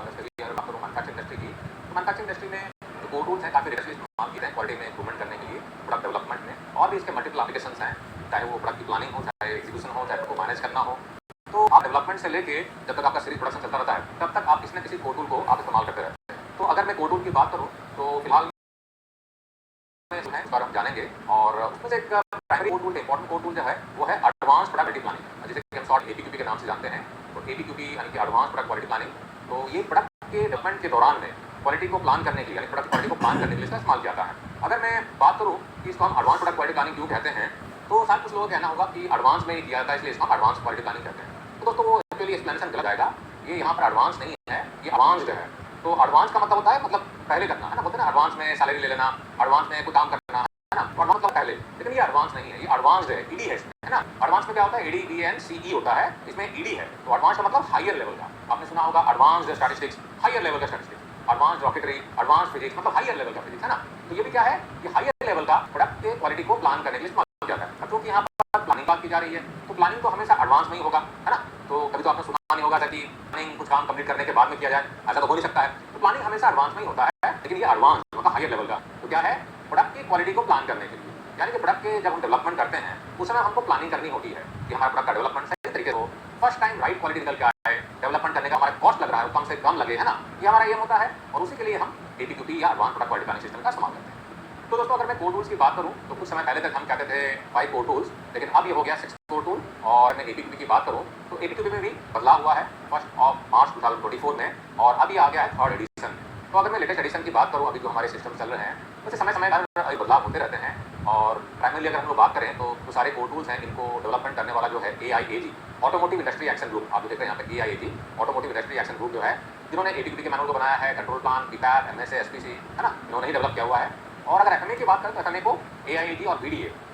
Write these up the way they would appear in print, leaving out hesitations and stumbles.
Specially अगर बात करूँ मैन्युफैक्चरिंग इंडस्ट्री की, तो मैन्युफैक्चरिंग इंडस्ट्री में जो को टूल्स हैं काफ़ी लेटेस्ट इस्तेमाल किए हैं क्वालिटी में इंप्रूवमेंट करने के लिए, प्रोडक्ट डेवलपमेंट में, और भी इसके मल्टीपल एप्लीकेशंस हैं, चाहे वो प्रोडक्ट की प्लानिंग हो, चाहे एग्जीक्यूशन हो, चाहे उसको मैनेज करना हो। तो आप डेवलपमेंट से लेके जब तक आपका सीरीज प्रोडक्शन चलता रहता है, तब तक आप किसी न किसी को टूल को आप इस्तेमाल करते रहते हैं। तो अगर मैं को टूल की बात करूँ तो फिलहाल इस बारे हम जानेंगे, और उसमें से एक primary code tool, important code tool जो है वो है एडवांस प्रोडक्ट क्वालिटी प्लानिंग, जिसे हम शॉर्ट एपीक्यूपी के नाम से जानते हैं। तो एपीक्यूपी यानी कि एडवांस प्रोडक्ट क्वालिटी प्लानिंग, तो ये प्रोडक्ट के डेवलपमेंट के दौरान में क्वालिटी को प्लान करने के लिए, यानी प्रोडक्ट क्वालिटी को प्लान करने के लिए इसका इस्तेमाल किया जाता है। अगर मैं बात करूँ कि इसको हम एडवांस प्रोडक्ट क्वालिटी प्लानिंग क्यों कहते हैं, तो शायद कुछ लोगों का कहना होगा कि एडवांस में ही किया जाता है इसलिए इसको एडवांस क्वालिटी प्लानिंग कहते हैं। तो दोस्तों वो एक्चुअली एक्सप्लेनेशन गलत आएगा, ये यहाँ पर एडवांस नहीं है, ये एडवांस्ड है। तो एडवांस का मतलब होता है मतलब पहले करना है ना, बोलते हैं ना एडवांस में सैलरी ले लेना, एडवांस में कोई काम करना है ना, एडवांस मतलब पहले। लेकिन ये एडवांस नहीं है, ये एडवांस्ड है, ईडी है इसमें, है ना। एडवांस में क्या होता है, एडी बी एन सी ई होता है, इसमें ईडी है। तो एडवांस का मतलब हायर लेवल का, आपने सुना होगा एडवांस्ड स्टैटिस्टिक्स, हायर लेवल का statistics, advanced rocketry, advance physics, मतलब हायर लेवल का फिजिक्स, है ना। तो ये भी क्या है, ये हायर लेवल का प्रोडक्ट के क्वालिटी को प्लान करने के लिए इस्तेमाल किया जाता है। क्योंकि यहाँ पर प्लानिंग बात की जा रही है, तो प्लानिंग तो हमेशा एडवांस में ही होगा, है ना। तो कभी तो आपने सुना नहीं होगा कि प्लानिंग कुछ काम कंप्लीट करने के बाद में किया जाए, ऐसा तो हो नहीं सकता है। तो प्लानिंग हमेशा एडवांस में ही होता है, लेकिन ये एडवांस मतलब हायर लेवल का तो क्या है, प्रोडक्ट की क्वालिटी को प्लान करने के लिए, यानी कि प्रोडक्ट के जब हम डेवलपमेंट करते हैं उस समय हमको प्लानिंग करनी होती है कि हमारे प्रोडक्ट का डेवलपमेंट सही तरीके से हो, फर्स्ट टाइम राइट क्वालिटी निकल के आए, डेवलपमेंट करने का हमारा कॉस्ट लग रहा है वो कम से कम लगे, है ना। ये हमारा एम होता है, और उसी के लिए हम एपीक्यूपी या advance product quality planning system का इस्तेमाल करते हैं। तो दोस्तों अगर मैं कोर टूल्स की बात करूं तो कुछ समय पहले तक हम कहते थे 5 कोर टूल्स, लेकिन अब ये हो गया 6 कोर टूल। और मैं एपीक्यूपी की बात करूं तो एपीक्यूपी में भी बदलाव हुआ है 1 मार्च 2024 में, और अभी आ गया है 3rd एडिशन। तो अगर मैं लेटेस्ट एडिशन की बात करूं, अभी जो हमारे सिस्टम चल रहे हैं वैसे समय समय पर बदलाव होते रहते हैं। और प्राइमरली अगर हम लोग बात करें तो जो सारे कोर टूल्स हैं इनको डेवलपमेंट करने वाला जो है AIAG, automotive industry action group, आप जो देख रहे हैं यहाँ पे AIAG, automotive industry action group जो है, जिन्होंने एपीक्यूपी के मैनुअल को बनाया है, कंट्रोल प्लान, बीपैप, MSA, SPC, है ना, इन्होंने ही डेवलप किया हुआ है। और अगर FMA की बात करें तो FMA को AIAG और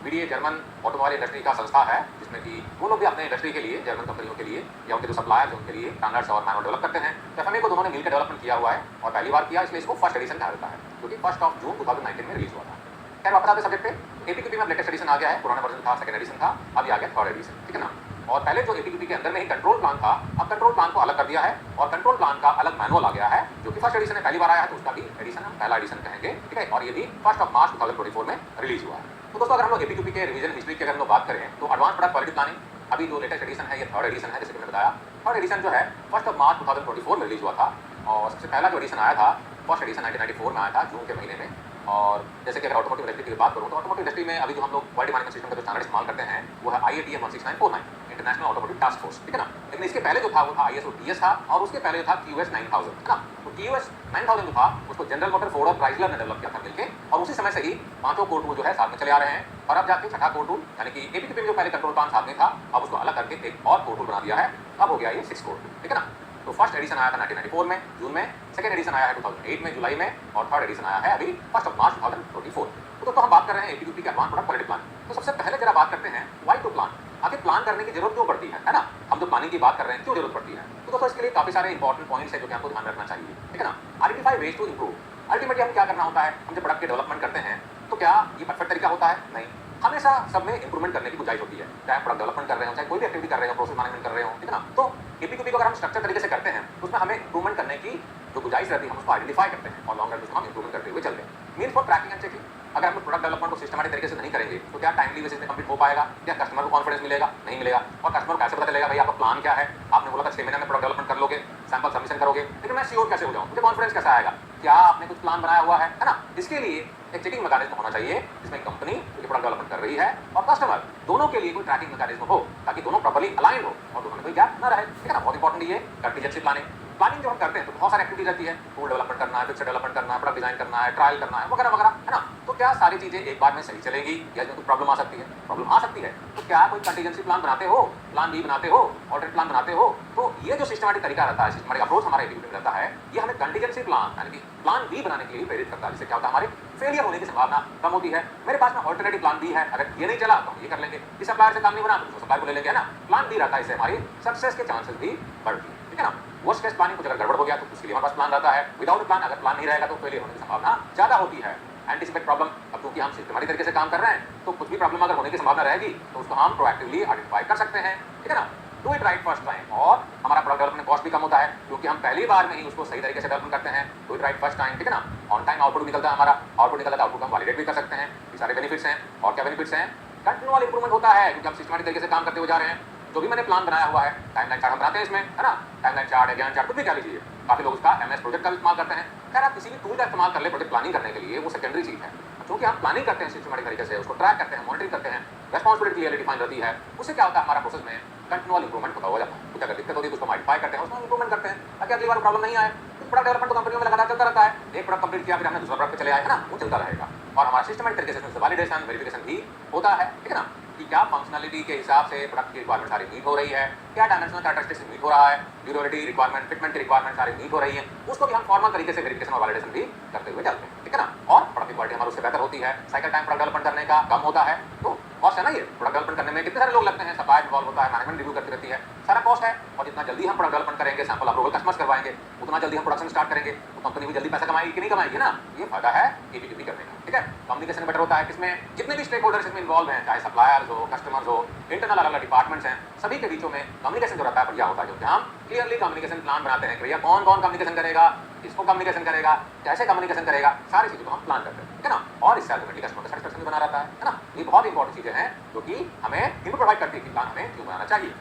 BDA जर्मन ऑटोमोबाइल इंडस्ट्री का संस्था है, जिसमें कि वो लोग भी अपने इंडस्ट्री के लिए, जर्मन कंपनियों के लिए या उनके जो सप्लायर्स हैं उनके लिए स्टैंडर्ड्स और मैनुअल डेवलप करते हैं। तो FMA को दोनों ने मिलकर डेवलपमेंट किया हुआ है, और पहली बार किया, इसलिए इसको फर्स्ट एडिशन कहा जाता है, जो कि 1 जून 2019 में रिलीज हुआ था। खैर वापस आते सब्जेक्ट पे, एपीक्यूपी में लेटेस्ट एडिशन आ गया है, पुराना वर्जन था, 2nd एडिशन था, अभी आ गया 3rd एडिशन, ठीक है ना। और पहले जो एपीक्यूपी के अंदर में ही कंट्रोल प्लान था, अब कंट्रोल प्लान को अलग कर दिया है, और कंट्रोल प्लान का अलग मैनुअल आ गया है, जो कि 1st एडिशन में पहली बार आया है, तो उसका भी एडिशन हम पहला एडिशन कहेंगे, ठीक है। और ये भी 1 मार्च 2024 में रिलीज हुआ है। तो दोस्तों अगर हम लोग एपीक्यूपी के रिवीजन हिस्ट्री की अगर हम लोग बात करें तो एडवांस प्रोडक्ट क्वालिटी प्लानिंग अभी जो लेटेस्ट एडिशन है ये 3rd एडिशन है, जैसे कि मैंने बताया। 3rd एडिशन जो है 1 मार्च 2024 में रिलीज हुआ था, और सबसे पहला जो एडिशन आया था 1st एडिशन 1994 में आया था, जून के महीने में। और जैसे कि अगर ऑटोमोटिव इंडस्ट्री की बात करूँ तो ऑटोमोटिव इंडस्ट्री में अभी जो हम लोग क्वालिटी मैनेजमेंट सिस्टम का जो स्टैंडर्ड इस्तेमाल करते हैं वो है IATF 16949, international automotive task force, ठीक है ना। लेकिन इसके पहले जो था वो था ISO TS था, और उसके पहले था QS 9000, है ना। तो QS 9000 जो था उसको जनरल मोटर, फोर्ड और क्राइसलर ने डेवलप किया था मिलके, और उसी समय से ही 5 कोर टूल जो है साथ में चले आ रहे हैं। और अब जाके 6ठा कोर टूल, यानी कि एपीक्यूपी में जो पहले कंट्रोल प्लान साथ में था, अब उसको अलग करके एक और कोर टूल बना दिया है, अब हो गया ये 6 कोर टूल, ठीक है ना। तो 1st एडिशन आया था 1994 में जून में, 2nd एडिशन आया है 2008 में जुलाई में, और 3rd एडिशन आया है अभी 1 मार्च 2024। तो दोस्तों हम बात कर रहे हैं एपीक्यूपी के एडवांस प्रोडक्ट क्वालिटी प्लान। तो सबसे पहले जरा बात करते हैं व्हाई टू प्लान, आखिर प्लान करने की जरूरत क्यों पड़ती है ना। हम जो प्लानिंग की बात कर रहे हैं क्यों जरूरत पड़ती है, तो दोस्तों इसके लिए काफी सारे इंपॉर्टेंट पॉइंट्स हैं जो कि आपको ध्यान रखना चाहिए, ठीक है ना। Identify ways to improve, ultimately हम क्या करना होता है, हम जब प्रोडक्ट के डेवलपमेंट करते हैं तो क्या ये परफेक्ट तरीका होता है, नहीं, हमेशा सब में इंप्रूवमेंट करने की गुंजाइश होती है, चाहे प्रोडक्ट डेवलपमेंट कर रहे हो, चाहे कोई भी एक्टिविटी कर रहे हो, प्रोसेस मैनेजमेंट कर रहे हो, ठीक है ना। तो एपीक्यूपी को अगर हम स्ट्रक्चर तरीके से करते हैं तो उसमें हमें इंप्रूवमेंट करने की जो गुंजाइश रहती है हम उसको आइडेंटिफाई करते हैं, और लॉन्ग रन में उसको हम इंप्रूवमेंट करते हुए चलते हैं। Mean for tracking and checking, अगर हम प्रोडक्ट डेवलपमेंट को सिस्टमैटिक तरीके से नहीं करेंगे तो क्या टाइमली बेसिस पे कंप्लीट हो पाएगा, क्या कस्टमर को कॉन्फिडेंस मिलेगा, नहीं मिलेगा। और कस्टमर को कैसे पता चलेगा भाई आपका प्लान क्या है, आपने बोला था 6 महीने में प्रोडक्ट डेवलपमेंट कर लोगे, सैंपल सबमिशन करोगे, लेकिन मैं श्योर कैसे हो जाऊं, मुझे कॉन्फिडेंस कैसे आएगा, क्या आपने कुछ प्लान बनाया हुआ है ना। इसके लिए एक चेकिंग मैकेनिज्म होना चाहिए, जिसमें कंपनी जो प्रोडक्ट डेवलपमेंट कर रही है और कस्टमर दोनों के लिए कोई ट्रैकिंग मैकेनिज्म हो, ताकि दोनों प्रॉपर्ली अलाइन हो और दोनों में कोई गैप ना रहे, ठीक है ना। बहुत इंपॉर्टेंट ये कंटीजेंसी प्लानिंग जो हम करते हैं तो बहुत सारी एक्टिविटी रहती है, टूल डेवलपमेंट करना है, फिक्सर डेवलपमेंट करना है, प्रोडक्ट डिजाइन करना है, ट्रायल करना है, वगैरह वगैरह, है ना। तो क्या सारी चीजें एक बार में सही चलेंगी या इसमें कोई प्रॉब्लम आ सकती है, प्रॉब्लम आ सकती है, तो क्या कोई कंटीजेंसी प्लान बनाते हो, प्लान बी बनाते हो, ऑल्टरनेट प्लान बनाते हो। तो ये जो सिस्टमैटिक तरीका रहता है, सिस्टमैटिक अप्रोच हमारा एपीक्यूपी में रहता है, ये हमें कंटीजेंसी प्लान यानी कि प्लान बी बनाने के लिए प्रेरित करता है, जिससे क्या होता है हमारे फेलियर होने की संभावना कम होती है। मेरे पास में ऑल्टरनेटिव प्लान बी है, अगर ये नहीं चला तो हम ये कर लेंगे, इस सप्लायर से काम नहीं बना तो सप्लायर को ले लेंगे, है ना। प्लान बी रहता है, इससे हमारी सक्सेस के चांसेस भी बढ़ती है, ठीक है ना। वर्स्ट केस प्लानिंग कुछ अगर गड़बड़ हो गया तो उसके लिए हमारे पास प्लान रहता है। विदाउट प्लान अगर प्लान नहीं रहेगा तो फेलियर होने की संभावना ज्यादा होती है। एंटीसिपेट प्रॉब्लम, अब क्योंकि हम सिस्टमैटिक तरीके से काम कर रहे हैं तो कुछ भी प्रॉब्लम अगर होने की संभावना रहेगी तो उसको हम प्रोएक्टिवली आइडेंटिफाई कर सकते हैं, ठीक है ना। Do it right first time, और हमारा प्रोडक्ट डेवलपमेंट कॉस्ट भी कम होता है क्योंकि हम पहली बार में ही उसको सही तरीके से डेवलपमेंट करते हैं, do it right first time, ठीक है ना। ऑन टाइम आउटपुट भी निकलता है हमारा, आउटपुट निकलता है आउटपुट हम वैलिडेट भी कर सकते हैं। ये सारे बेनिफिट्स हैं। और क्या बेनिफिट्स हैं? कंटिन्यूअल इंप्रूवमेंट होता है क्योंकि हम सिस्टमैटिक तरीके से काम करते हुए जा रहे हैं। जो भी मैंने प्लान बनाया हुआ है, टाइमलाइन चार्ट हम बनाते हैं इसमें, है ना, टाइमलाइन चार्ट है, ज्ञान चार्ट, कुछ भी कह लीजिए। काफी लोग उसका एमएस प्रोजेक्ट का इस्तेमाल करते हैं। खैर आप किसी भी टूल का इस्तेमाल कर ले प्रोजेक्ट प्लानिंग करने के लिए, वो सेकेंडरी चीज है। क्योंकि हम प्लानिंग करते हैं सिस्टमैटिक तरीके से, उसको ट्रैक करते हैं, मॉनिटरिंग करते हैं, रेस्पॉन्सिबिलिटी क्लियरली डिफाइन रहती है। उससे क्या होता है, हमारा प्रोसेस में कंटिन्यूअल इंप्रूवमेंट होता हो जाता है। कुछ अगर दिक्कत होती है तो उसको मॉडिफाई करते हैं, उसमें इंप्रूवमेंट करते हैं ताकि अगली बार प्रॉब्लम नहीं आए। प्रोडक्ट डेवलपमेंट तो कंपनी में लगातार चलता रहता है। एक प्रोडक्ट कंप्लीट किया, फिर हमने दूसरा प्रोडक्ट पे चले आए, है ना, वो चलता रहेगा। और हमारा सिस्टमैटिक तरीके से वैलिडेशन, वेरिफिकेशन भी होता है, ठीक है ना, कि क्या फंक्शनलिटी के हिसाब से प्रोडक्ट की रिक्वायरमेंट सारी मीट हो रही है, क्या डायमेंशनल कैरेक्टरिस्टिक्स मीट हो रहा है, ड्यूरेबिलिटी रिक्वायरमेंट, फिटमेंट की रिक्वायरमेंट सारी मीट हो रही है। उसको भी हम फॉर्मल तरीके से वेरिफिकेशन और वैलिडेशन भी करते हुए चलते हैं, ठीक है ना। और प्रोडक्ट की क्वालिटी हमारी उससे बेहतर होती है, साइकिल टाइम प्रोडक्ट डेवलपमेंट करने का कम होता है। तो कॉस्ट है ना, ये प्रोडक्ट डेवलपमेंट करने में कितने सारे लोग लगते हैं, सप्लायर इन्वॉल्व होता है, मैनेजमेंट रिव्यू करती रहती है, सारा कॉस्ट है। और जितना जल्दी हम प्रोडक्ट डेवलपमेंट करेंगे, सैंपल अप्रूवल कस्टमर्स करवाएंगे, उतना जल्दी हम प्रोडक्शन स्टार्ट करेंगे, तो कंपनी भी जल्दी पैसा कमाएगी कि नहीं कमाएगी ना। ये फायदा है एबीक्यूपी करने का, ठीक है। कम्युनिकेशन बेटर होता है किसमें, जितने भी स्टेक होल्डर्स इसमें इन्वॉल्व हैं, चाहे सप्लायर्स हो, कस्टमर्स हो, इंटरनल अलग अलग डिपार्टमेंट्स हैं, सभी के बीचों में कम्युनिकेशन जो रहता है बढ़िया होता है। क्योंकि हम क्लियरली कम्युनिकेशन प्लान बनाते हैं कि भैया कौन कौन कम्युनिकेशन करेगा, किसको कम्युनिकेशन करेगा, कैसे कम्युनिकेशन करेगा, सारी चीजों को हम प्लान करते हैं, ठीक है ना। और इससे अल्टीमेटली कस्टमर का सेटिस्फैक्शन भी बना रहता है ना। ये बहुत इंपॉर्टेंट चीजें हैं जो कि हमें इनको प्रोवाइड करती है कि प्लान हमें क्यों बनाना चाहिए।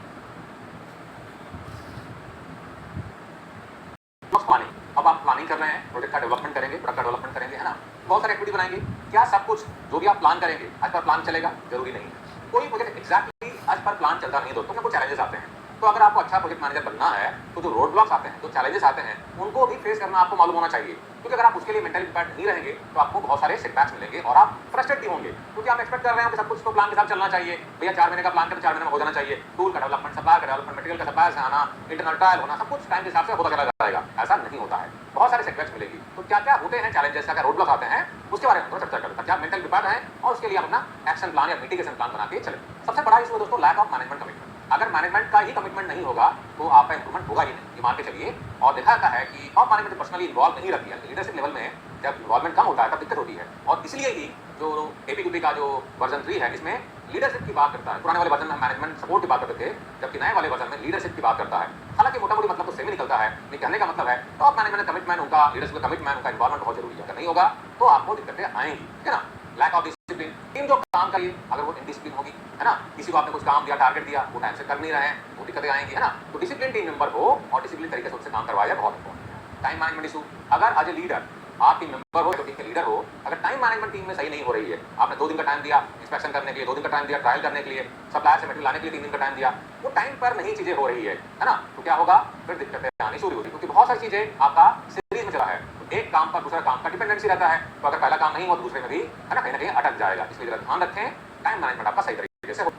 प्लानिंग, अब आप प्लानिंग कर रहे हैं, प्रोजेक्ट का डेवलपमेंट करेंगे, प्रोडक्ट का डेवलपमेंट करेंगे, है ना, बहुत सारे एक्टिविटी बनाएंगे। क्या सब कुछ जो भी आप प्लान करेंगे आज पर प्लान चलेगा? जरूरी नहीं है। कोई प्रोजेक्ट एग्जैक्टली आज पर प्लान चलता नहीं है दोस्तों, कुछ चैलेंजेस आते हैं। तो अगर आपको अच्छा प्रोजेक्ट मैनेजर बनना है तो जो रोड ब्लॉक्स आते हैं, जो चैलेंजेस आते हैं, उनको भी फेस करना आपको मालूम होना चाहिए। क्योंकि अगर आप उसके लिए मेंटली प्रिपेयर्ड नहीं रहेंगे तो आपको बहुत सारे सेटबैक्स मिलेंगे और आप फ्रस्ट्रेट भी होंगे। क्योंकि आप एक्सपेक्ट कर रहे हैं कि सब कुछ तो प्लान के साथ चलना चाहिए, भैया 4 महीने का प्लान कर तो 4 महीने में हो जाना चाहिए। टूल का डेवलपमेंट, सप्लायर का डेवलपमेंट, मटेरियल का सप्लायर से आना, इंटरनल ट्रायल होना, सब कुछ टाइम के हिसाब से होता चला जाएगा। ऐसा नहीं होता है, बहुत सारे सेटबैक्स मिलेगी। तो क्या क्या होते हैं चैलेंजेस, क्या रोड ब्लॉक्स आते हैं, उसके बारे में थोड़ा चर्चा करते हैं। क्या मेंटल प्रिपेयर्ड है और उसके लिए आप अपना एक्शन प्लान या मिटिगेशन प्लान बना के चले। सबसे बड़ा इशू है दोस्तों लैक ऑफ मैनेजमेंट कमिटमेंट। अगर मैनेजमेंट का ही कमिटमेंट नहीं होगा तो आपका इंप्रूवमेंट होगा ही नहीं, ये मान के चलिए। और देखा जाता है कि टॉप मैनेजमेंट पर्सनली इन्वॉल्व नहीं रहती है, लीडरशिप लेवल में जब इन्वॉल्वमेंट कम होता है तब दिक्कत होती है। और इसलिए ही जो एपीक्यूपी का जो वर्जन 3 है, इसमें लीडरशिप की बात करता है। पुराने वाले वर्जन में मैनेजमेंट सपोर्ट की बात करते थे, जबकि नए वाले वर्जन में लीडरशिप की बात करता है। हालांकि मोटा मोटी मतलब तो सेम ही निकलता है। ये कहने का मतलब है टॉप मैनेजमेंट कमिटमेंट, उनका लीडरशिप का कमिटमेंट, उनका इन्वॉल्वमेंट बहुत जरूरी है। अगर नहीं होगा तो आपको दिक्कतें आएंगी, ठीक है ना। लैक ऑफ डिसिप्लिन, टीम जो काम करिए अगर वो इनडिसिप्लिन होगी, है ना, किसी को आपने कुछ काम दिया, टारगेट दिया, वो टाइम से कर नहीं रहे हैं, वो दिक्कतें आएंगी, है ना। तो डिसिप्लिन टीम मेंबर हो और डिसिप्लिन तरीके से उनसे काम करवाया बहुत इंपॉर्टेंट है। टाइम मैनेजमेंट इशू, अगर एज ए लीडर आप टीम मेंबर हो, टीम के लीडर हो, अगर टाइम मैनेजमेंट टीम में सही नहीं हो रही है, आपने 2 दिन का टाइम दिया इंस्पेक्शन करने के लिए, 2 दिन का टाइम दिया ट्रायल करने के लिए, सप्लायर से मटेरियल लाने के लिए 3 दिन का टाइम दिया, वो टाइम पर नहीं चीजें हो रही है ना, तो क्या होगा, फिर दिक्कतें आनी शुरू होगी। क्योंकि बहुत सारी चीजें आपका सीरीज में चला है, एक काम पर दूसरा काम का डिपेंडेंसी रहता है। तो अगर पहला काम नहीं हो तो दूसरे में भी, है ना, कहीं ना कहीं अटक जाएगा। इसलिए जरा ध्यान रखें टाइम मैनेजमेंट आपका सही तरीके से हो।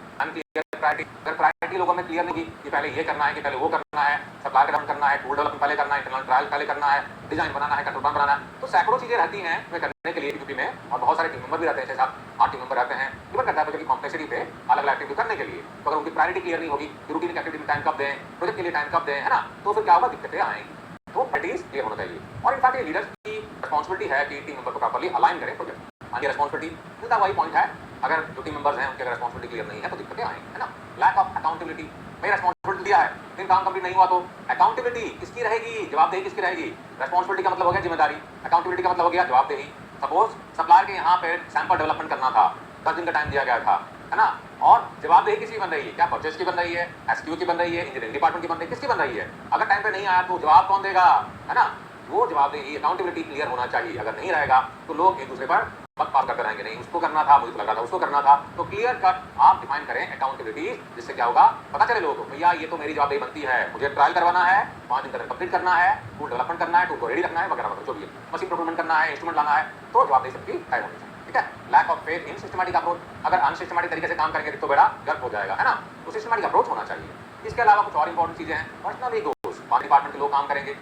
अगर प्रायोरिटी लोगों में क्लियर नहीं कि पहले ये करना है कि पहले वो करना है, सप्लायर डेवलप करना है, टूल डेवलपमेंट पहले करना है, इंटरनल ट्रायल पहले करना है, डिजाइन बनाना है, कंट्रोल प्लान बनाना है, तो सैकड़ों चीजें रहती हैं मैं करने के लिए एपीक्यूपी में। और बहुत सारे टीम मेंबर भी रहते हैं, 6-7-8 टीम मेंबर रहते हैं, डिपेंड करता है प्रोजेक्ट की कॉम्प्लेक्सिटी पे अलग अलग एक्टिविटी करने के लिए। तो अगर उनकी प्रायोरिटी क्लियर नहीं होगी, रूटीन एक्टिविटी में टाइम कब दें, प्रोजेक्ट के लिए टाइम कब दें, है ना, तो फिर क्या होगा, दिक्कतें आएंगी। तो प्रायोरिटीज क्लियर होना चाहिए। और इनफैक्ट ये लीडर्स की रिस्पॉन्सिबिलिटी है कि टीम मेंबर को प्रॉपर्ली अलाइन करें प्रोजेक्ट। आगे रिस्पॉन्सिबिलिटी मिलता वही पॉइंट है, अगर जो टीम मेंबर्स हैं उनकी अगर रिस्पॉन्सिबिलिटी क्लियर नहीं है तो दिक्कतें आएंगी, है ना। लैक ऑफ अकाउंटेबिलिटी, भाई रिस्पॉन्सिबिलिटी दिया है लेकिन काम कंप्लीट नहीं हुआ तो अकाउंटेबिलिटी किसकी रहेगी, जवाबदेही किसकी रहेगी। रिस्पॉन्सिबिलिटी का मतलब हो गया जिम्मेदारी, अकाउंटेबिलिटी का मतलब हो गया जवाबदेही। सपोज सप्लायर के यहाँ पे सैंपल डेवलपमेंट करना था, 10 दिन का टाइम दिया गया था, है ना, और जवाबदेही किसकी बन रही है, क्या परचेज की बन रही है, एसक्यू की बन रही है, इंजीनियरिंग डिपार्टमेंट की बन रही है, किसकी बन रही है। अगर टाइम पे नहीं आया तो जवाब कौन देगा, है ना। वो जवाबदेही अकाउंटेबिलिटी क्लियर होना चाहिए। अगर नहीं रहेगा तो लोग एक दूसरे पर वक्त पास करते रहेंगे, नहीं उसको करना था, मुझे तो लग रहा था उसको करना था। तो क्लियर कट आप डिफाइन करें अकाउंटेबिलिटी, जिससे क्या होगा, पता चले लोगों को भैया ये तो मेरी जवाबदेही बनती है, मुझे ट्रायल करवाना है, 5 दिन तक कंप्लीट करना है, टूल डेवलपमेंट करना है, टूल को रेडी रखना है, वगैरह वगैरह जो भी है, मशीन प्रोक्योरमेंट करना है, इंस्ट्रूमेंट लाना है, तो जवाबदेही सबकी तय होनी चाहिए, ठीक है। Lack of faith in systematic approach, अगर अनसिस्टमैटिक तरीके से काम करेंगे तो बेड़ा गर्क हो जाएगा, है ना। तो सिस्टमैटिक अप्रोच होना चाहिए। इसके अलावा कुछ और इंपॉर्टेंट चीजें हैं, पर्सनल ईगोस, 5 डिपार्टमेंट के लोग काम करेंगे,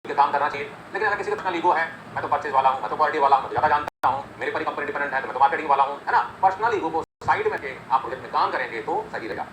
काम करना चाहिए। लेकिन अगर किसी का पर्सनल ईगो है, मैं तो परचेज वाला हूं, मैं तो क्वालिटी वाला हूं, मैं ज्यादा जानता हूं, मेरे पर ही कंपनी डिपेंडेंट है, तो मैं तो मार्केटिंग वाला हूं, है ना, पर्सनल ईगो को साइड में के आप प्रोजेक्ट में काम करेंगे तो सही रहेगा।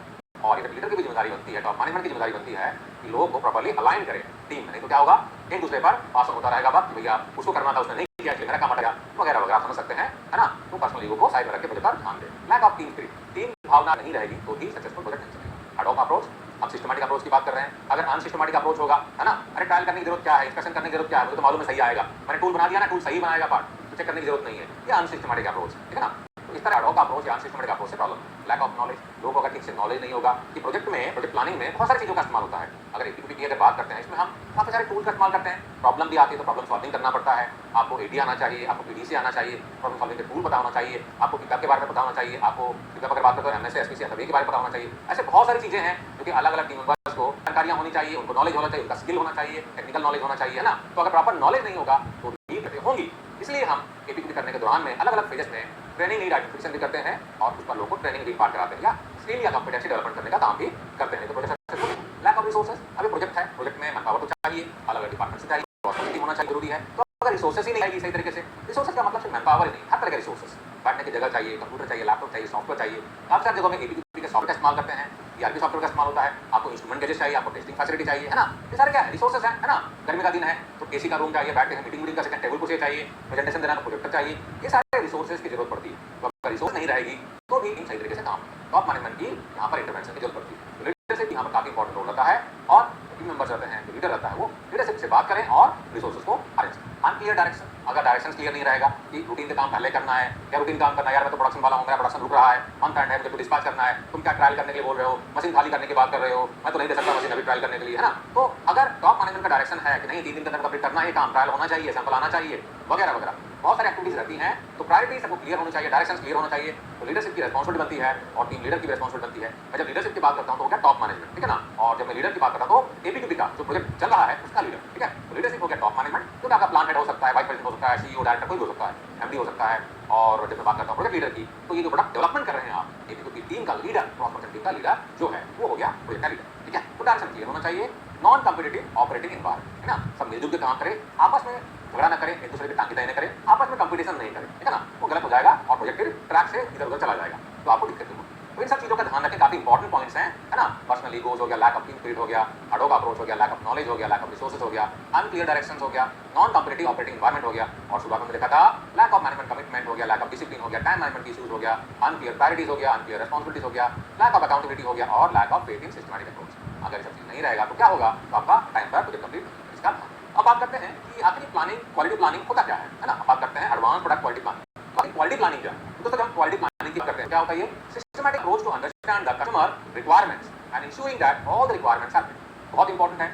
और ये लीडर की भी जिम्मेदारी बनती है, टॉप मैनेजमेंट की जिम्मेदारी बनती है कि लोगों को प्रॉपर्ली अलाइन करें टीम में, नहीं तो क्या होगा, एक दूसरे पर पास होता रहेगा वक्त, भैया उसको करना था उसने नहीं किया इसलिए मेरा काम अटका, वगैरह वगैरह, समझ सकते हैं, है ना। तो पर्सनल ईगो को साइड में रख के प्रोजेक्ट पर ध्यान दें। Lack of team spirit, team भावना नहीं रहेगी तो ही सक्सेसफुल प्रोजेक्ट नहीं चलेगा। एड हॉक अप्रोच, हम सिस्टमैटिक अप्रोच की बात कर रहे हैं। अगर अनसिस्टमैटिक अप्रोच होगा, है ना, अरे ट्रायल करने की जरूरत क्या है, इंस्पेक्शन करने की जरूरत क्या है, मुझे तो मालूम है सही आएगा, मैंने टूल बना दिया ना, टूल सही बनाएगा पार्ट, तो चेक करने की जरूरत नहीं है। ये अनसिस्टमैटिक अप्रोच, ठीक है ना। तो इस तरह एडहॉक अप्रोच या अनसिस्टमैटिक अप्रोच से प्रॉब्लम, लैक ऑफ नॉलेज, लोगों को अगर ठीक से नॉलेज नहीं होगा कि प्रोजेक्ट प्लानिंग में बहुत सारी चीज़ों का इस्तेमाल होता है। अगर एपीक्यूपी की अगर बात करते हैं, इसमें हम काफ़ी सारे टूल का इस्तेमाल करते हैं। प्रॉब्लम भी आती है तो प्रॉब्लम सॉल्विंग करना पड़ता है, आपको एडी आना चाहिए, आपको पीडीसी आना चाहिए, प्रॉब्लम सॉल्विंग के टूल पता होना चाहिए, आपको पिकअप के बारे में पता होना चाहिए, आपको पिकअप अगर बात करते हो एमएसए एसपीसी सभी के बारे में पता होना चाहिए। ऐसे बहुत सारी चीज़ें हैं जो कि अलग अलग टीम मेंबर्स को जानकारियाँ होनी चाहिए, उनको नॉलेज होना चाहिए, उनका स्किल होना चाहिए, टेक्निकल नॉलेज होना चाहिए, है ना। तो अगर प्रॉपर नॉलेज नहीं होगा तो नीड होंगी। इसलिए हम एपीक्यूपी करने के दौरान में अलग अलग फेजेस में ट्रेनिंग नीड आइडेंटिफिकेशन भी करते हैं और उस पर लोगों को ट्रेनिंग भी पार कराते हैं या स्किल या कॉम्पिटेंसी डेवलपमेंट करने का काम भी करते हैं। तो project successful, lack of resources, अभी प्रोजेक्ट है, प्रोजेक्ट में मैन पावर तो चाहिए, अलग अलग डिपार्टमेंट से चाहिए, क्रॉस होना चाहिए, जरूरी है। तो अगर रिसोर्सेज ही नहीं आएगी सही तरीके से, रिसोर्सेज का मतलब सिर्फ मैन पावर ही नहीं, हर तरह के रिसोर्सेज, बैठने की जगह चाहिए, कंप्यूटर चाहिए, लैपटॉप चाहिए, सॉफ्टवेयर चाहिए। काफी सारी जगहों में एपीक्यूपी के सॉफ्टवेयर का इस्तेमाल करते हैं, ईआरपी सॉफ्टवेयर का इस्तेमाल होता है, आपको इंस्ट्रूमेंट गैजेट चाहिए, आपको टेस्टिंग फैसिलिटी चाहिए, है ना। ये सारे क्या है, रिसोर्सेज है ना। गर्मी का दिन है तो एसी का रूम चाहिए, बैठ के मीटिंग का सेकंड टेबल कुर्सी चाहिए, प्रेजेंटेशन देना तो प्रोजेक्टर चाहिए, ये सारे रिसोर्सेज की जरूरत पड़ती है। तो अगर रिसोर्स नहीं रहेगी तो भी इन सही तरीके से काम, टॉप मैनेजमेंट की यहाँ पर इंटरवेंशन की जरूरत पड़ती है। लीडरशिप यहाँ पर काफी इंपॉर्टेंट रोल रहता है और टीम मेंबर्स रहते हैं, जो लीडर रहता है वो लीडरशिप से बात करें और रिसोर्सेज को अरेंज करें। अनक्लियर डायरेक्शन, अगर डायरेक्शन क्लियर नहीं रहेगा कि रूटीन के काम पहले करना है, क्या रूटीन काम करना है, यार मैं तो प्रोडक्शन वाला हूँ, मेरा प्रोडक्शन रुक रहा है, मंथ एंड है, मुझे तो डिस्पैच करना है, तुम क्या ट्रायल करने के लिए बोल रहे हो, मशीन खाली करने की बात कर रहे हो, मैं तो नहीं दे सकता मशीन अभी ट्रायल करने के लिए, है ना। तो अगर टॉप मैनेजमेंट का डायरेक्शन है कि नहीं 3 दिन के अंदर कंप्लीट करना है काम, ट्रायल होना चाहिए, सैंपल आना चाहिए, वगैरह वगैरह बहुत सारी एक्टिविटीज रहती हैं, तो प्रायोरिटी सबको क्लियर होनी चाहिए, डायरेक्शन क्लियर होना चाहिए। तो लीडरशिप की रिस्पांसिबिलिटी बनती है और टीम लीडर की रिस्पांसिबिलिटी बनती है। मैं जब लीडरशिप की बात करता हूं तो हो गया टॉप मैनेजमेंट, ठीक है ना। और जब मैं लीडर की बात करता हूं तो एपीक्यूपी का जो प्रोजेक्ट चल रहा है उसका लीडर, ठीक है। तो लीडरशिप हो गया टॉप मैनेजमेंट, तो आपका प्लान हेड हो सकता है, वाइस प्रेसिडेंट हो सकता है, सीईओ डायरेक्टर कोई हो सकता है, एमडी हो सकता है। और जब मैं बात करता हूं प्रोजेक्ट लीडर की, तो ये जो प्रोडक्ट डेवलपमेंट कर रहे हैं आप, एपीक्यूपी टीम का लीडर, क्रॉस फंक्शन टीम का लीडर जो है वो हो गया प्रोजेक्ट का लीडर, ठीक है। तो डायरेक्शन क्लियर होना चाहिए, नॉन कॉम्पिटिटिव ऑपरेटिंग एनवायरनमेंट, है ना। सब मिलजुल के काम करें, आपस में झगड़ा ना करें, एक दूसरे की टांगी तय न करें, आपस में कंपटीशन नहीं करें, ठीक है ना। वो गलत हो जाएगा और प्रोजेक्ट फिर ट्रैक से इधर उधर चला जाएगा, तो आपको दिक्कत होगी। तो इन सब चीजों का ध्यान रखें, काफी इंपॉर्टेंट पॉइंट्स हैं, है ना। पर्सनल ईगोज हो गया, लैक ऑफ टीम स्पिरिट हो गया, एडहॉक अप्रोच हो गया, लैक ऑफ नॉलेज हो गया, लैक ऑफ रिसोर्सेज हो गया, अनक्लियर डायरेक्शंस हो गया, नॉन कॉम्पिटिटिव ऑपरेटिंग एनवायरनमेंट हो गया, और शुरुआत में देखा था लैक ऑफ मैनेजमेंट कमिटमेंट हो गया, लैक ऑफ डिसिप्लिन हो गया, टाइम मैनेजमेंट इश्यूज हो गया, अनक्लियर प्रायोरिटीज हो गया, अनक्लियर रिस्पांसिबिलिटीज हो गया, लैक ऑफ अकाउंटेबिलिटी हो गया और lack of faith in systematic approach. अगर सब चीज नहीं रहेगा तो क्या होगा, तो आपका टाइम पर प्रोजेक्ट कंप्लीट इसका। अब बात करते हैं कि आखिर प्लानिंग, क्वालिटी प्लानिंग होता क्या है ना। बात करते हैं advance product quality planning. Quality planning क्या है, तो जब हम क्वालिटी प्लानिंग की बात करते हैं क्या होता है, ये systematic approach to understand the customer requirements and ensuring that all the requirements are met. बहुत इंपॉर्टेंट है,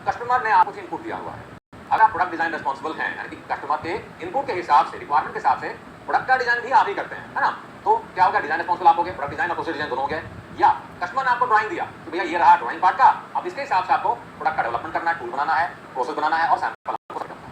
कस्टमर ने आपको इनपुट दिया हुआ है, अगर आप प्रोडक्ट डिजाइन रिस्पांसिबल हैं, यानी कि कस्टमर के इनपुट के हिसाब से, रिक्वायरमेंट के हिसाब से प्रोडक्ट का डिजाइन भी आप ही करते हैं, है ना। तो क्या होगा, डिजाइन रिस्पांसिबल आप हो गए, प्रोडक्ट डिजाइन और प्रोसेस डिजाइन दोनों हो गए। या कस्टमर ने आपको ड्राइंग दिया कि भैया ये रहा ड्राइंग पार्ट का, अब इसके हिसाब से आपको प्रोडक्ट का डेवलपमेंट करना है, टूल बनाना है, प्रोसेस बनाना है और सैंपल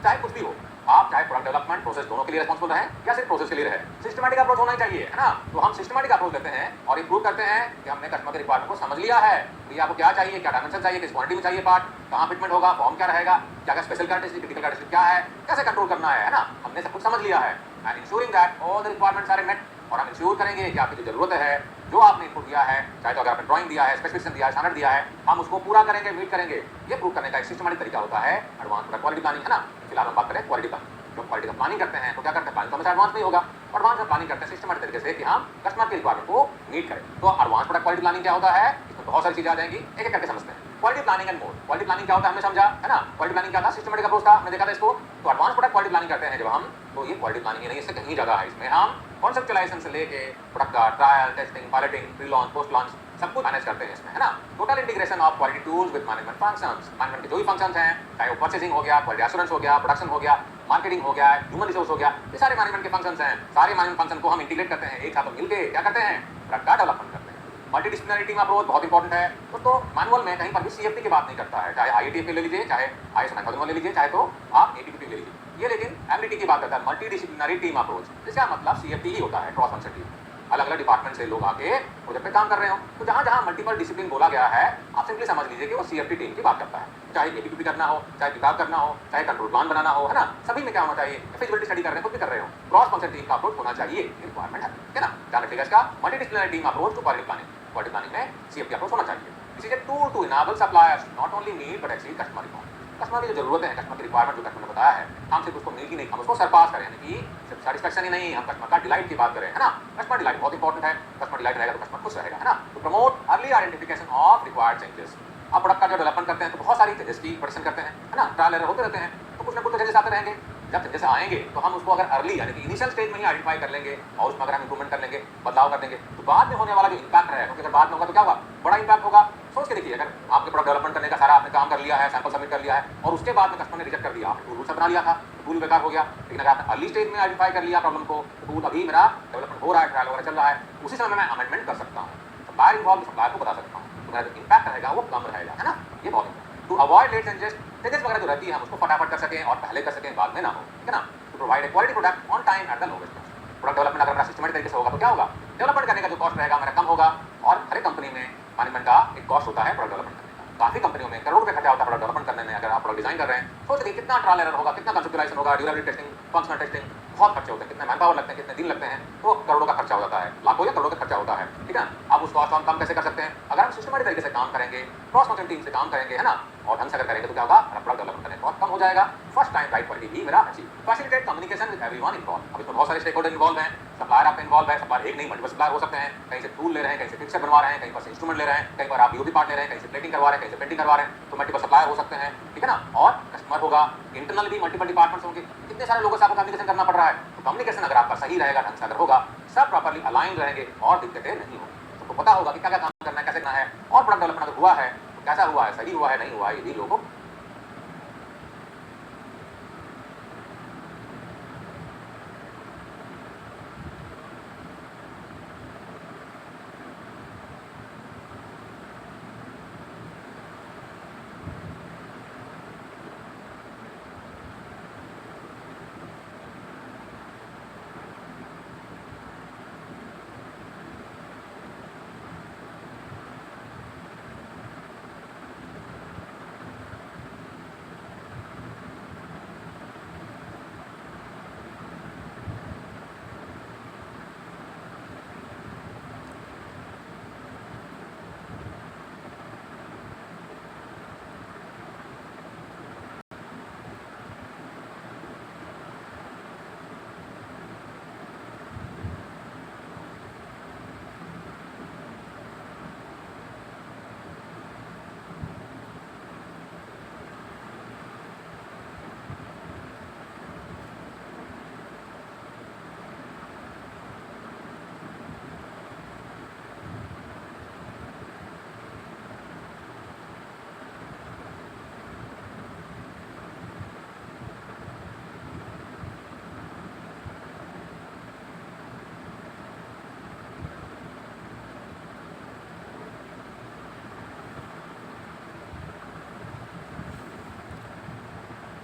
चाहे कुछ भी हो, आप चाहे प्रोडक्ट डेवलपमेंट प्रोसेस दोनों के लिए रिस्पांसिबल रहे या सिर्फ प्रोसेस के लिए रहे, सिस्टमैटिक अप्रोच होना ही चाहिए, है ना। तो हम सिस्टमैटिक अप्रोच लेते हैं और ये प्रूव करते हैं कि हमने कस्टमर के रिक्वायरमेंट को समझ लिया है, भैया आपको क्या चाहिए, क्या डायमेंशन चाहिए, किस क्वांटिटी में चाहिए पार्ट, कहाँ फिटमेंट होगा, फॉर्म क्या रहेगा, क्या क्या स्पेशल कैरेक्टरिस्टिक, क्रिटिकल कैरेक्टरिस्टिक क्या है, कैसे कंट्रोल करना है ना। हमने सब कुछ समझ लिया है and ensuring that all the requirements are met. और हम इंश्योर करेंगे कि आपकी जो जरूरत है, जो आपने इनपुट दिया है, चाहे तो अगर आपने ड्राइंग दिया है, स्पेसिफिकेशन दिया है, स्टैंडर्ड दिया है, हम उसको पूरा करेंगे, मीट करेंगे। ये प्रूव करने का एक सिस्टमैटिक तरीका होता है एडवांस प्रोडक्ट क्वालिटी प्लानिंग, है ना। फिलहाल हम बात करें क्वालिटी प्लानिंग। जब क्वालिटी का प्लानिंग करते हैं तो क्या करते हैं, प्लानिंग तो हमेशा एडवांस नहीं होगा, एडवांस में प्लानिंग करते हैं सिस्टमैटिक तरीके से कि हम कस्टमर के रिक्वायरमेंट को मीट करें। तो एडवांस प्रोडक्ट क्वालिटी प्लानिंग क्या होता है, इसमें बहुत सारी चीजें आ जाएंगी, एक एक करके समझते हैं। Quality planning and mode, quality planning क्या होता है हमने समझा, है ना। क्वालिटी प्लानिंग क्या था, सिस्टमैटिक अप्रोच था, हमने देखा था इसको। तो एडवांस प्रोडक्ट क्वालिटी प्लानिंग करते हैं जब हम, तो ये क्वालिटी प्लानिंग नहीं, इससे कहीं ज्यादा है। इसमें हम कॉन्सेप्चुअलाइजेशन से लेके प्रोडक्ट का trial, testing, piloting, pre launch, post launch सब कुछ मैनेज करते हैं इसमें, है ना। Total integration of quality tools with management functions, management के जो भी फंक्शंस हैं, चाहे वो परचेसिंग हो गया, क्वालिटी एश्योरेंस हो गया, प्रोडक्शन हो गया, मार्केटिंग हो गया, ह्यूमन रिसोर्स हो गया, ये सारे मैनेजमेंट के फंक्शंस हैं। सारे मैनेजमेंट फंक्शन को हम इंटीग्रेट करते हैं, एक साथ मिलके क्या करते हैं, प्रोडक्ट का डेवलपमेंट करते हैं। मल्टीडिसिप्लिनरी टीम अप्रोच बहुत इंपॉर्टेंट है। तो मैनुअल में कहीं पर भी सीएफटी की बात नहीं करता है, चाहे आईएटीएफ ले लीजिए, चाहे आईएसओ 9001 ले लीजिए, चाहे तो आप एपीक्यूपी ले लीजिए, ये लेकिन एमडीटी की बात करता है, मल्टीडिसिप्लिनरी टीम अप्रोच। इसका मतलब सीएफटी ही होता है, क्रॉस फंक्शन टीम, अलग अलग डिपार्टमेंट से लोग आके प्रोजेक्ट पे काम कर रहे हो। तो जहां जहां मल्टीपल डिसिप्लिन बोला गया है, आप सिंपली समझ लीजिए कि वो सीएफटी टीम की बात करता है। चाहे एपीक्यूपी करना हो, चाहे किताब करना हो, चाहे कंट्रोल प्लान बनाना हो, है ना, सभी में क्या होना चाहिए, फिजिबिलिटी स्टडी कर रहे हैं, खुद भी कर रहे हो, क्रॉस फंक्शन टीम का अप्रोच होना चाहिए, रिक्वायरमेंट है, ठीक है ना। ध्यान रखिएगा इसका, multidisciplinary team approach to quality planning, quality planning में सीएफटी अप्रोच होना चाहिए। This is a tool to enable suppliers not only meet but exceed customer requirement. Customer की जो जरूरतें हैं, कस्टमर की रिक्वायरमेंट जो कस्टमर ने बताया है, हम सिर्फ उसको मीट ही नहीं, हम उसको सरपास करें, यानी कि सिर्फ सेटिस्फेक्शन ही नहीं, हम कस्टमर का डिलाइट की बात करें, है ना। कस्टमर डिलाइट बहुत इंपॉर्टेंट है, कस्टमर डिलाइट रहेगा तो कस्टमर खुश रहेगा, है ना। तो promote early identification of required changes. आप प्रोडक्ट का जो डेवलपमेंट करते हैं तो बहुत सारी चेंजेस की प्रोडक्शन करते हैं, है ना, ट्रायल एरर होते रहते हैं, तो कुछ ना कुछ चेंजेस आते रहेंगे। जब चेंजेस आएंगे तो हम उसको अगर अर्ली यानी कि इनिशियल स्टेज में ही आइडेंटिफाई कर लेंगे और उसमें अगर हम इंप्रूवमेंट कर लेंगे, बदलाव कर देंगे, तो बाद में होने वाला जो इम्पैक्ट रहेगा, क्योंकि अगर बाद में होगा तो क्या होगा, बड़ा इम्पैक्ट होगा। सोच के देखिए, अगर आपके प्रोडक्ट डेवलपमेंट करने का सारा आपने काम कर लिया है, सैंपल सबमिट कर लिया है और उसके बाद में कस्टमर ने रिजेक्ट कर दिया, आपने टूल बना लिया था, टूल बेकार हो गया। लेकिन अगर आपने अर्ली स्टेज में आइडेंटिफाई कर लिया प्रॉब्लम को, टूल अभी मेरा डेवलपमेंट हो रहा है, ट्रायल वगैरह चल रहा है, उसी समय मैं अमेंडमेंट कर सकता हूँ, सप्लायर इन्वॉल्व सप्लायर को बता सकता हूँ, तो मेरा जो इम्पैक्ट रहेगा वो कम रहेगा, है ना। ये बहुत टू अवॉइड लेट चेंजेस वगैरह जो रहती है हम उसको फटाफट कर सकें और पहले कर सकें, बाद में ना हो, ठीक है ना। To provide a quality product on time at the lowest cost. Product development अगर मेरा सिस्टमेटिक तरीके से होगा तो क्या होगा, डेवलपमेंट करने का जो कॉस्ट रहेगा मेरा कम होगा। और हर एक कंपनी में मैनेजमेंट का एक कॉस्ट होता है प्रोडक्ट डेवलपमेंट करने का। काफी कंपनियों में करोड़ रुपए खर्चा होता है प्रोडक्ट डेवलपमेंट करने में। अगर आप प्रोडक्ट डिजाइन कर रहे हैं, सोच देखिए कितना ट्रायल एरर होगा, कितना कंसेप्चुअलाइजेशन होगा, ड्यूरेबिलिटी टेस्टिंग, फंक्शनल टेस्टिंग, बहुत खर्चे होते हैं, कितने मैन पावर लगते हैं, कितने दिन लगते हैं, तो करोड़ों का खर्चा हो जाता है, लाखों या करोड़ों का खर्चा होता है, ठीक है। आप उस कॉस्ट को हम कम कैसे कर सकते हैं, अगर हम सिस्टमेटिक तरीके से काम करेंगे, क्रॉस फंक्शनल टीम से काम करेंगे, है ना, और ढंग से अगर करेंगे तो क्या होगा, प्रोडक्ट डेवलपमेंट करने कॉस्ट कम हो जाएगा, फर्स्ट टाइम राइट क्वालिटी भी मेरा achieve. Facilitate communication with everyone involve. अब इसमें बहुत सारे स्टेक होल्डर इन्वॉल्व हैं, सप्लायर आपका इन्वॉल्व है, सप्लायर एक नहीं मल्टीपल सप्लायर हो सकते हैं, कहीं से टूल ले रहे हैं, कहीं से फिक्सर बनवा रहे हैं, कहीं पर से इंस्ट्रूमेंट ले रहे हैं, कहीं पर आप बीओपी पार्ट ले रहे हैं, कहीं से प्लेटिंग करवा रहे हैं, कहीं से पेंटिंग करवा रहे हैं, तो मल्टीपल सप्लायर हो सकते हैं, ठीक है ना। और कस्टमर होगा, इंटरनल भी मल्टीपल डिपार्टमेंट्स होंगे, कितने सारे लोगों से आपको कम्युनिकेशन करना पड़ रहा है। तो कम्युनिकेशन अगर आपका सही रहेगा, ढंग से अगर होगा, सब प्रॉपर्ली अलाइन रहेंगे और दिक्कतें नहीं होंगी। सबको पता होगा कि क्या क्या काम करना है, कैसे करना है, और प्रोडक्ट डेवलपमेंट अगर हुआ है तो कैसा हुआ है, सही हुआ है, नहीं हुआ है, ये भी लोगों को